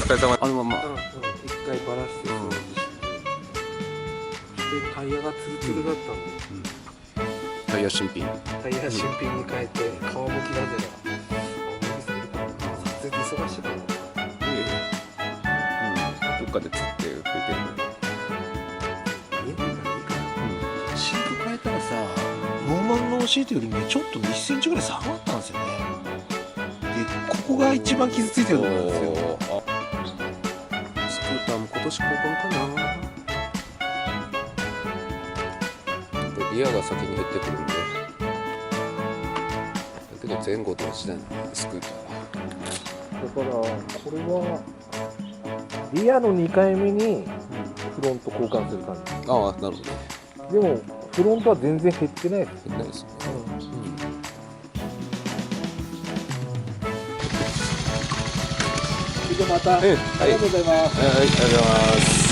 疲れ様。あのまま。一回バラして掃除して、でタイヤがツルツルだったんで、タイヤ新品。タイヤ新品に変えて皮むきだぜな。撮影で忙しいから。どっかで釣って拭いてる。家でいいから。シート変えたらさ、ノーマルのシートよりねちょっと1センチぐらい下がったんですよね。でここが一番傷ついてると思うんですよ。スクーターも今年交換かな。リアが先に減ってくるんで。だけど前後と同じだな、スクーターは。だからこれはリアの2回目にフロント交換する感じ。ああ、なるほど。でもフロントは全然減ってないです。減ってないですね。でまた、ありがとうございます。はい、ありがとうございます。